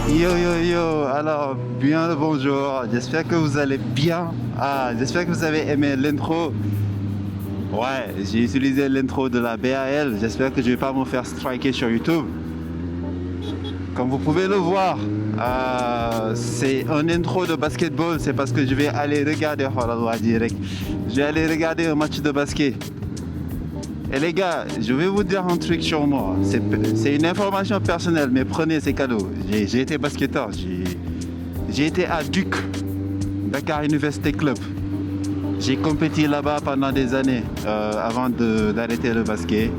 Yo yo yo, alors bien le bonjour, j'espère que vous allez bien. J'espère que vous avez aimé l'intro. Ouais, j'ai utilisé l'intro de la BAL, j'espère que je vais pas me faire striker sur YouTube. Comme vous pouvez le voir, c'est un intro de basketball, c'est parce que je vais aller regarder, je vais aller regarder un match de basket. Et les gars, je vais vous dire un truc sur moi. C'est une information personnelle, mais prenez ces cadeaux. J'ai été basketteur. J'ai été à Duc, Dakar University Club. J'ai compéti là-bas pendant des années avant d'arrêter le basket.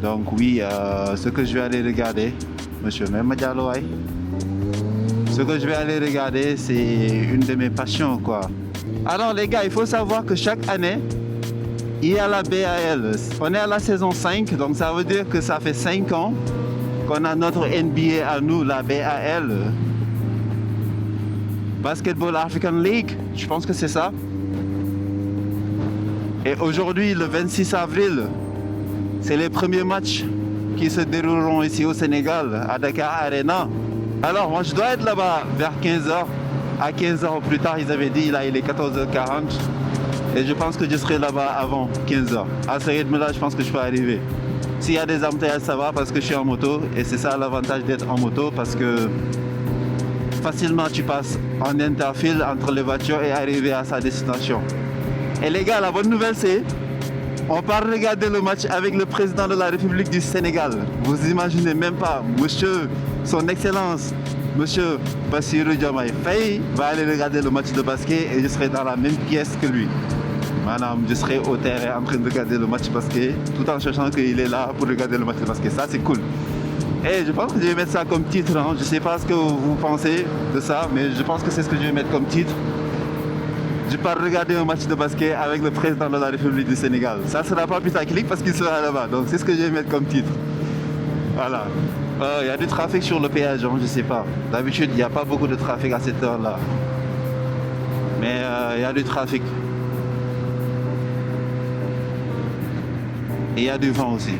Donc oui, ce que je vais aller regarder, monsieur Memadialoy, ce que je vais aller regarder, c'est une de mes passions, quoi. Alors les gars, il faut savoir que chaque année, il y a la BAL. On est à la saison 5, donc ça veut dire que ça fait 5 ans qu'on a notre NBA à nous, la BAL. Basketball African League, je pense que c'est ça. Et aujourd'hui, le 26 avril, c'est les premiers matchs qui se dérouleront ici au Sénégal, à Dakar Arena. Alors moi je dois être là-bas vers 15h. À 15h plus tard, ils avaient dit, là il est 14h40. Et je pense que je serai là-bas avant 15h. À ce rythme-là, je pense que je peux arriver. S'il y a des embouteillages, ça va parce que je suis en moto. Et c'est ça l'avantage d'être en moto parce que facilement tu passes en interfile entre les voitures et arriver à sa destination. Et les gars, la bonne nouvelle c'est on part regarder le match avec le président de la République du Sénégal. Vous imaginez même pas, monsieur, son excellence, monsieur Bassirou Diomaye Faye va aller regarder le match de basket et je serai dans la même pièce que lui. Madame, je serai au terrain en train de regarder le match de basket tout en sachant qu'il est là pour regarder le match de basket. Ça, c'est cool. Et je pense que je vais mettre ça comme titre. Hein. Je ne sais pas ce que vous pensez de ça, mais je pense que c'est ce que je vais mettre comme titre. Je pars regarder un match de basket avec le président de la République du Sénégal. Ça ne sera pas putaclic parce qu'il sera là-bas. Donc, c'est ce que je vais mettre comme titre. Voilà. Il y a du trafic sur le péage, hein, je ne sais pas. D'habitude, il n'y a pas beaucoup de trafic à cette heure-là. Mais il y a du trafic. Et il y a du vent aussi.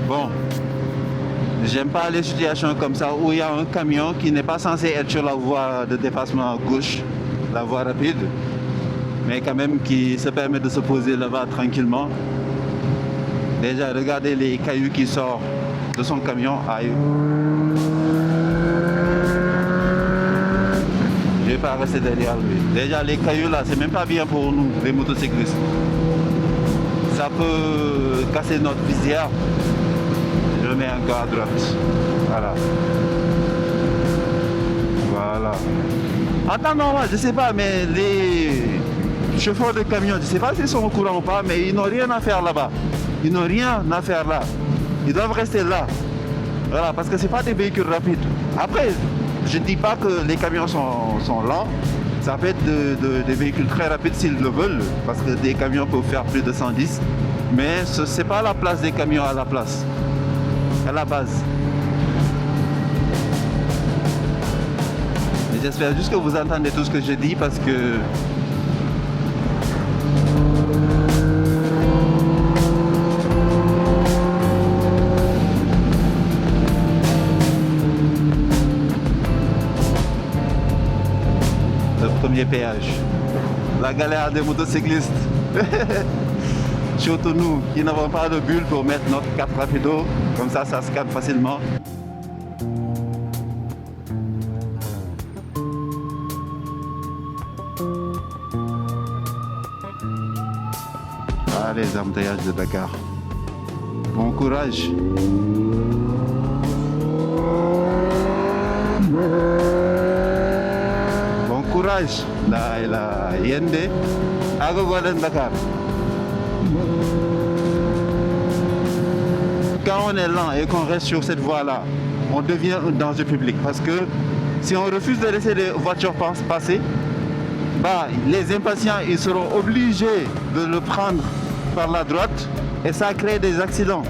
Bon, j'aime pas les situations comme ça où il y a un camion qui n'est pas censé être sur la voie de dépassement à gauche, la voie rapide, mais quand même qui se permet de se poser là-bas tranquillement. Déjà, regardez les cailloux qui sortent de son camion. Aïe. Je vais pas rester derrière lui. Déjà les cailloux là, c'est même pas bien pour nous, les motocyclistes. Ça peut casser notre visière. Je mets encore à droite. Voilà. Voilà. En temps normal, je sais pas, mais les chauffeurs de camions, je sais pas s'ils sont au courant ou pas, mais ils n'ont rien à faire là-bas. Ils n'ont rien à faire là. Ils doivent rester là. Voilà, parce que c'est pas des véhicules rapides. Après, je ne dis pas que les camions sont lents. Ça peut être des véhicules très rapides s'ils le veulent, parce que des camions peuvent faire plus de 110. Mais ce n'est pas la place des camions à la place, à la base. Et j'espère juste que vous entendez tout ce que je dis, parce que premier péage. La galère des motocyclistes. Surtout nous qui n'avons pas de bulle pour mettre notre carte rapido. Comme ça, ça scanne facilement. Ah, les embouteillages de Dakar. Bon courage. Courage, la Yende, Agogoden Dakar. Quand on est lent et qu'on reste sur cette voie-là, on devient un danger public. Parce que si on refuse de laisser les voitures passer, les impatients ils seront obligés de le prendre par la droite et ça crée des accidents.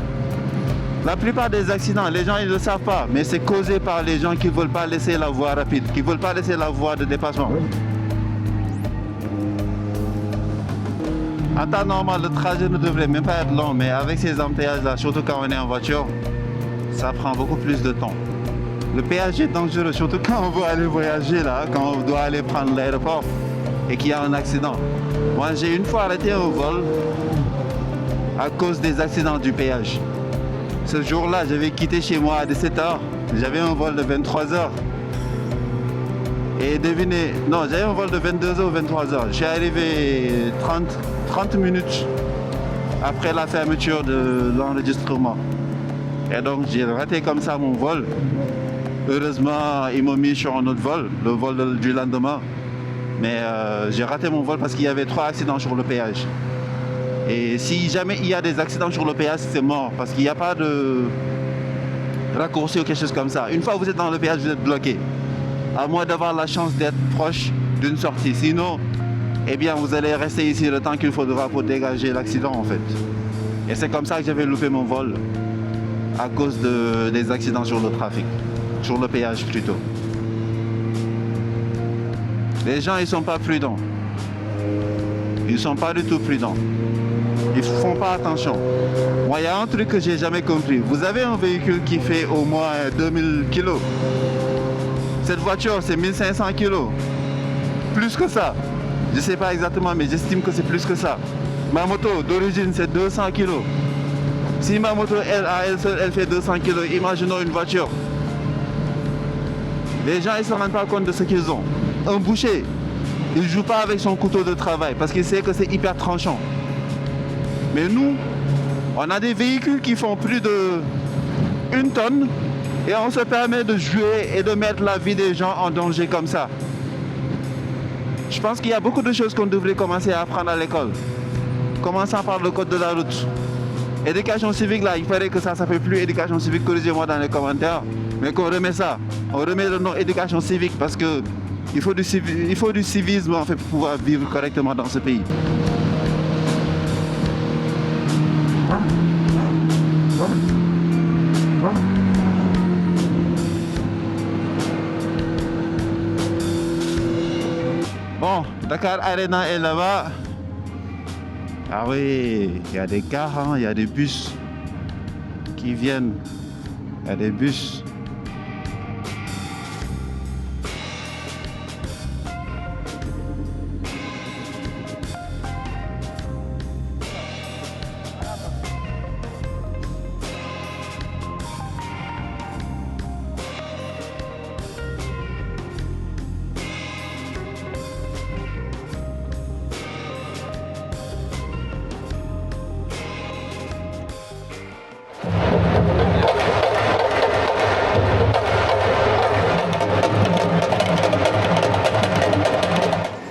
La plupart des accidents, les gens ils ne le savent pas, mais c'est causé par les gens qui ne veulent pas laisser la voie rapide, qui ne veulent pas laisser la voie de dépassement. En temps normal, le trajet ne devrait même pas être long, mais avec ces embouteillages-là, surtout quand on est en voiture, ça prend beaucoup plus de temps. Le péage est dangereux, surtout quand on veut aller voyager, là, quand on doit aller prendre l'aéroport et qu'il y a un accident. Moi, j'ai une fois arrêté un vol à cause des accidents du péage. Ce jour-là, j'avais quitté chez moi à 17h. J'avais un vol de 23h. Et devinez, non, j'avais un vol de 22h ou 23h. Je suis arrivé 30 minutes après la fermeture de l'enregistrement. Et donc, j'ai raté comme ça mon vol. Heureusement, ils m'ont mis sur un autre vol, le vol du lendemain. Mais j'ai raté mon vol parce qu'il y avait 3 accidents sur le péage. Et si jamais il y a des accidents sur le péage, c'est mort. Parce qu'il n'y a pas de raccourci ou quelque chose comme ça. Une fois que vous êtes dans le péage, vous êtes bloqué. À moins d'avoir la chance d'être proche d'une sortie. Sinon, eh bien, vous allez rester ici le temps qu'il faudra pour dégager l'accident, en fait. Et c'est comme ça que j'avais loupé mon vol. À cause des accidents sur le trafic. Sur le péage, plutôt. Les gens, ils sont pas prudents. Ils sont pas du tout prudents. Ils font pas attention. Moi, il y a un truc que j'ai jamais compris. Vous avez un véhicule qui fait au moins 2000 kg. Cette voiture, c'est 1500 kg. Plus que ça. Je sais pas exactement, mais j'estime que c'est plus que ça. Ma moto, d'origine, c'est 200 kg. Si ma moto, elle seule, elle fait 200 kg, imaginons une voiture. Les gens, ils se rendent pas compte de ce qu'ils ont. Un boucher, il ne joue pas avec son couteau de travail parce qu'il sait que c'est hyper tranchant. Mais nous, on a des véhicules qui font plus de 1 tonne et on se permet de jouer et de mettre la vie des gens en danger comme ça. Je pense qu'il y a beaucoup de choses qu'on devrait commencer à apprendre à l'école. Commençant par le code de la route. Éducation civique, là, il paraît que ça ne s'appelle plus éducation civique, corrigez-moi dans les commentaires. Mais qu'on remet ça. On remet le nom éducation civique parce que il faut du civisme en fait, pour pouvoir vivre correctement dans ce pays. Bon, Dakar Arena est là-bas. Ah oui, il y a des cars, hein, il y a des bus qui viennent. Il y a des bus.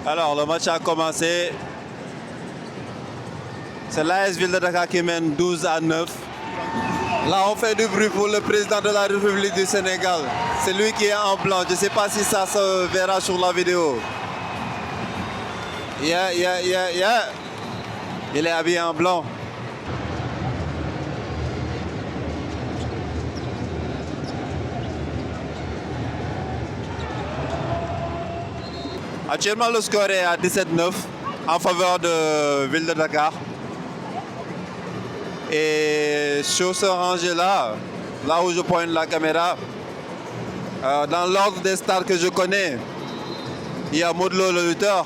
Alors, le match a commencé. C'est l'AS Ville de Dakar qui mène 12-9. Là, on fait du bruit pour le président de la République du Sénégal. C'est lui qui est en blanc. Je ne sais pas si ça se verra sur la vidéo. Yeah. Il est habillé en blanc. Actuellement, le score est à 17-9 en faveur de Ville de Dakar. Et sur ce rangé-là, là où je pointe la caméra, dans l'ordre des stars que je connais, il y a Modlo le lutteur,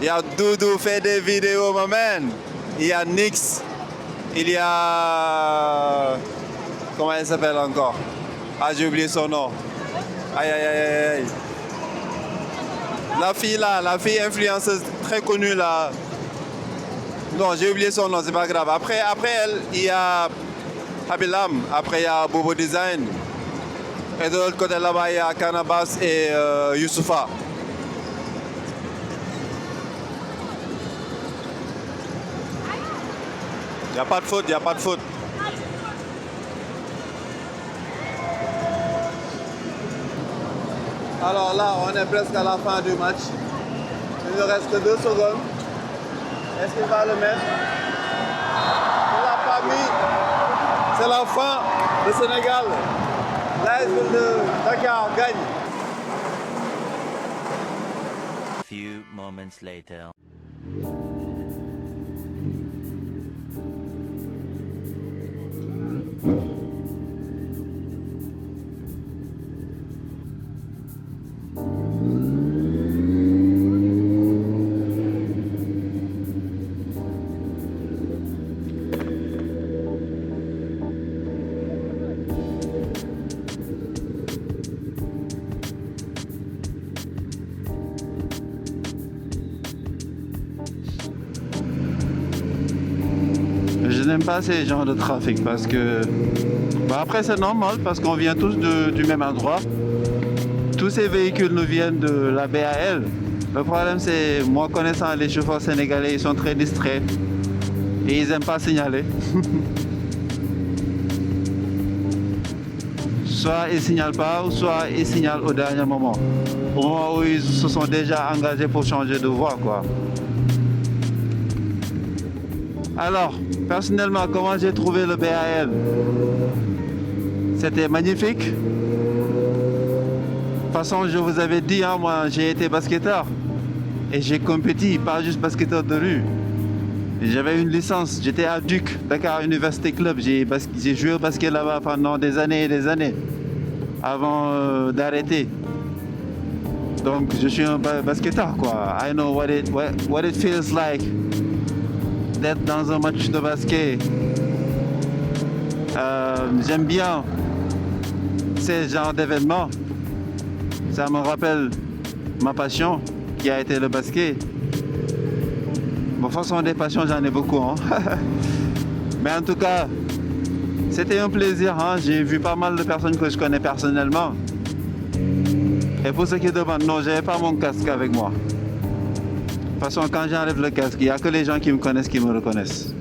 il y a Doudou fait des vidéos, ma man, il y a Nix, il y a... Comment elle s'appelle encore? Ah, j'ai oublié son nom. Aïe. La fille là, la fille influenceuse très connue là. Non, j'ai oublié son nom, c'est pas grave. Après elle, il y a Habilam, après il y a Bobo Design. Et de l'autre côté là-bas, il y a Kanabas et Youssoufa. Il n'y a pas de faute, il n'y a pas de faute. Alors là, on est presque à la fin du match. Il ne reste que 2 secondes. Est-ce qu'il va le mettre? Il l'a pas mis. c'est la fin. Le Sénégal, l'AS Ville de Dakar gagne. Few moments later. Je n'aime pas ces genres de trafic parce que... Bon, après c'est normal parce qu'on vient tous du même endroit. Tous ces véhicules nous viennent de la BAL. Le problème c'est, moi connaissant les chauffeurs sénégalais, ils sont très distraits. Et ils n'aiment pas signaler. Soit ils ne signalent pas, ou soit ils signalent au dernier moment. Au moment où ils se sont déjà engagés pour changer de voie, quoi. Alors, personnellement, comment j'ai trouvé le BAL? C'était magnifique. De toute façon, je vous avais dit, hein, moi j'ai été basketteur. Et j'ai compéti, pas juste basketteur de rue. J'avais une licence, j'étais à Duc, Dakar University Club. J'ai joué au basket là-bas pendant des années et des années, avant d'arrêter. Donc je suis un basketteur, quoi. I know what it feels like d'être dans un match de basket. J'aime bien ces genres d'événements. Ça me rappelle ma passion qui a été le basket. Bon, de toute façon, des passions, j'en ai beaucoup. Hein. Mais en tout cas, c'était un plaisir. Hein. J'ai vu pas mal de personnes que je connais personnellement. Et pour ceux qui demandent, non, je n'avais pas mon casque avec moi. De toute façon, quand j'enlève le casque, il n'y a que les gens qui me connaissent qui me reconnaissent.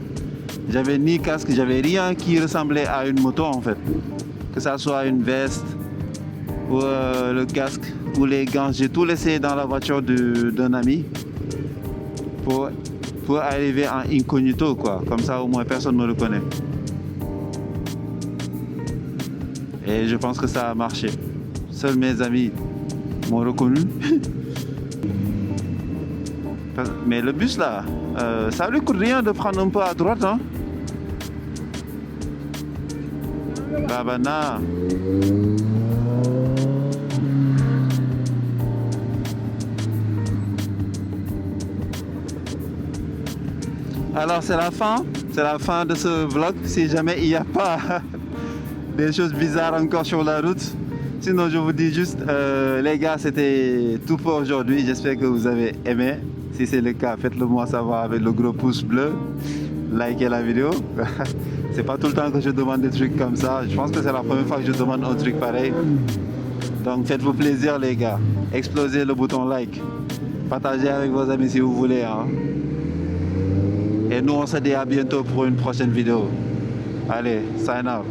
J'avais ni casque, j'avais rien qui ressemblait à une moto en fait. Que ça soit une veste, ou le casque, ou les gants. J'ai tout laissé dans la voiture d'un ami pour arriver en incognito, quoi. Comme ça, au moins, personne ne me reconnaît. Et je pense que ça a marché. Seuls mes amis m'ont reconnu. Mais le bus, là, ça lui coûte rien de prendre un peu à droite, hein. Babana. Alors c'est la fin de ce vlog, si jamais il n'y a pas des choses bizarres encore sur la route. Sinon je vous dis juste, les gars, c'était tout pour aujourd'hui, j'espère que vous avez aimé. Si c'est le cas, faites-le moi savoir avec le gros pouce bleu, likez la vidéo. C'est pas tout le temps que je demande des trucs comme ça, je pense que c'est la première fois que je demande un truc pareil. Donc faites-vous plaisir les gars, explosez le bouton like, partagez avec vos amis si vous voulez, hein. Et nous on se dit à bientôt pour une prochaine vidéo. Allez, sign out.